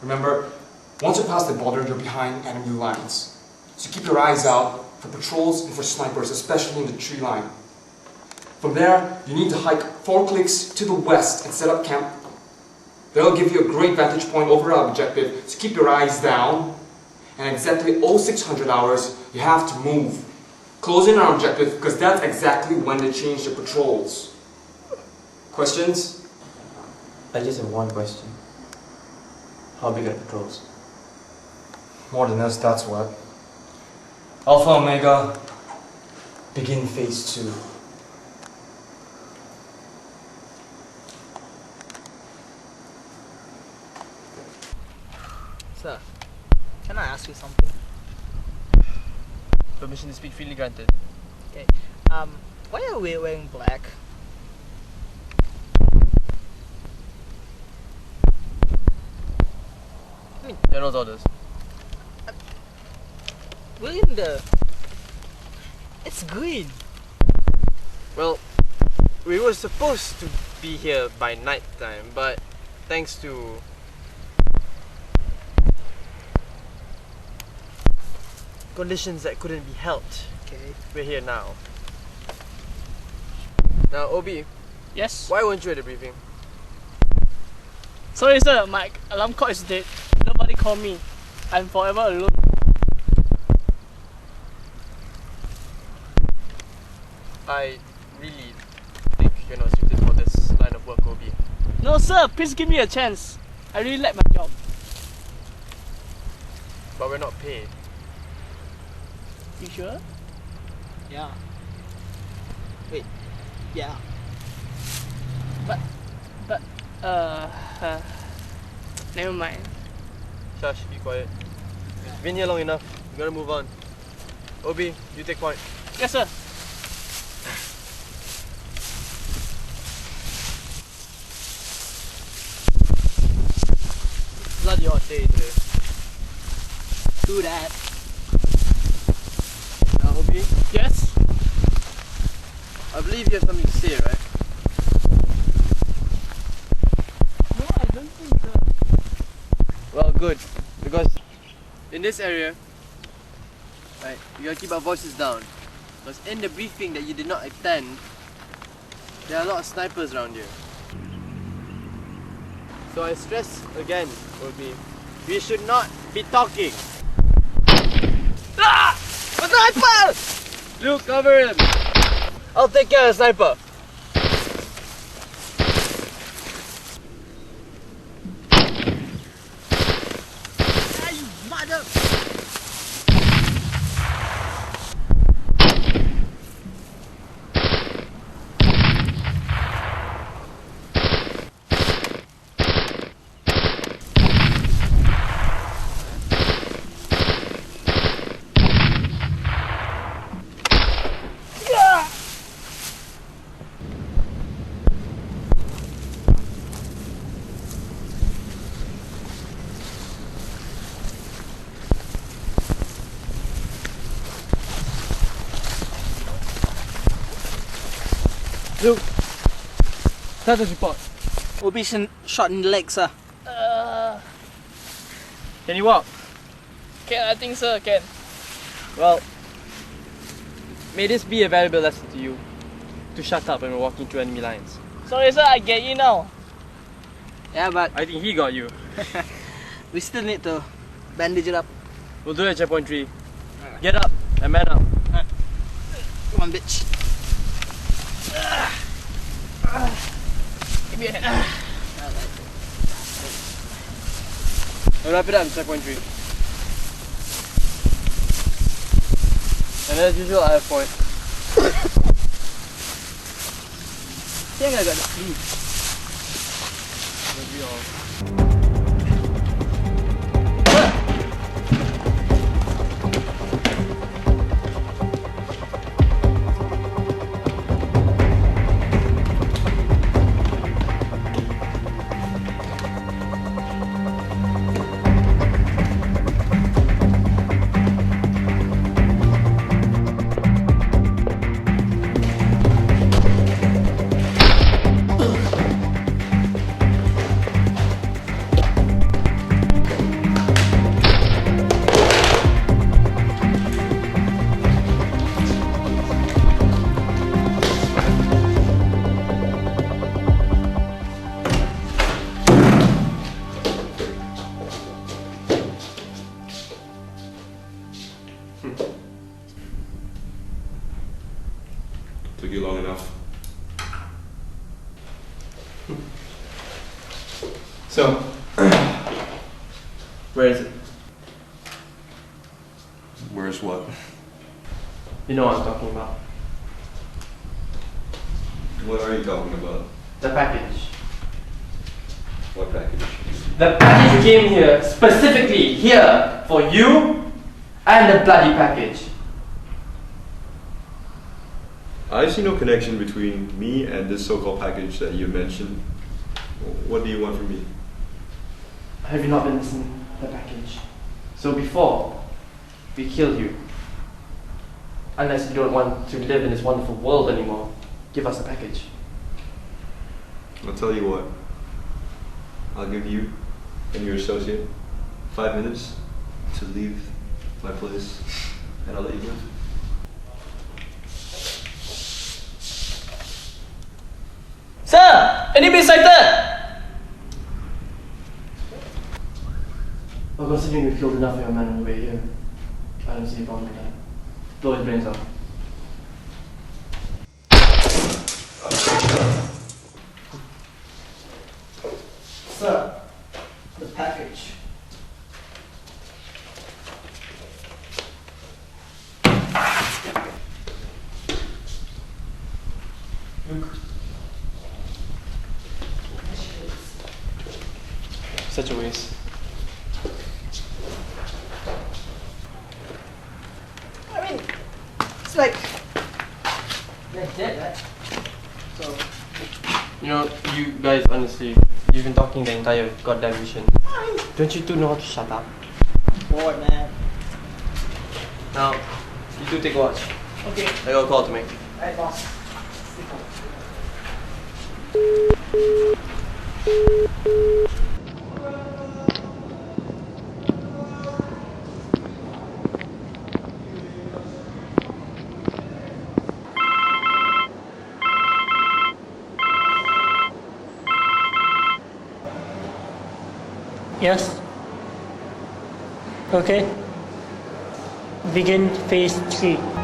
Remember, once you pass the border, you're behind enemy lines. So keep your eyes out for patrols and for snipers, especially in the tree line. From there, you need to hike 4 clicks to the west and set up camp. That'll give you a great vantage point over our objective, so keep your eyes down. And at exactly 0600 hours, you have to move. Close in on our objective, because that's exactly when they change the patrols. Questions? I just have one question. How big are the patrols? More than us, that's what. Alpha Omega, begin phase 2. Sir, can I ask you something? Permission to speak freely granted. Okay. Why are we wearing black? I mean, General's orders. we're in the... It's green. Well, we were supposed to be here by night time, but thanks to conditions that couldn't be helped, Okay. we're here now. Now, Obi, Yes? why weren't you at the briefing? Sorry sir, my alarm clock is dead. Nobody call me. I'm forever alone. I really think you're not suited for this line of work, Obi. No sir, please give me a chance. I really like my job. But we're not paid. You sure? Yeah. Wait. Yeah. Never mind. Shush, be quiet. You've been here long enough. You gotta move on. Obi, you take point. Yes sir. Bloody hot day today. Do that. Now, Obi, Yes? I believe you have something to say, right? No, I don't think so. Well, good. Because in this area, right, you gotta keep our voices down. Because in the briefing that you did not attend, there are a lot of snipers around here. So I stress again, Obi, we should not be talking. Ah! A sniper! Luke, cover him. I'll take care of the sniper. Ah, you mother... Luke, status report. Obi shot in the leg, sir. Can you walk? Can I think sir can. Well, may this be a valuable lesson to you to shut up when we're walking through enemy lines. Sorry sir, I get you now. Yeah, but I think he got you. we still need to bandage it up. We'll do it at checkpoint 3. Get up and man up. Come on, bitch. Give me a hand. We'll wrap it up at checkpoint 3. And as usual, I have point. I think I got the flu. But we all. Where is it? Where's what? You know what I'm talking about. What are you talking about? The package. What package? The package came here, specifically here, for you and the bloody package. I see no connection between me and this so-called package that you mentioned. What do you want from me? Have you not been listening to the package? So before we kill you, unless you don't want to live in this wonderful world anymore, give us a package. I'll tell you what. I'll give you and your associate 5 minutes to leave my place, and I'll let you live. Sir! Enemy sighted! Well, considering we've killed enough of your men on the way here, I don't see a problem with that. Blow his brains out. Sir, the package. Such a waste. I mean, it's like they're dead, right? So You know, you guys, honestly, you've been talking the entire goddamn mission. Don't you two know how to shut up? bored, man. Now, you two take a watch. Okay, I got a call to make. alright, boss. Yes. Okay. Begin phase 3.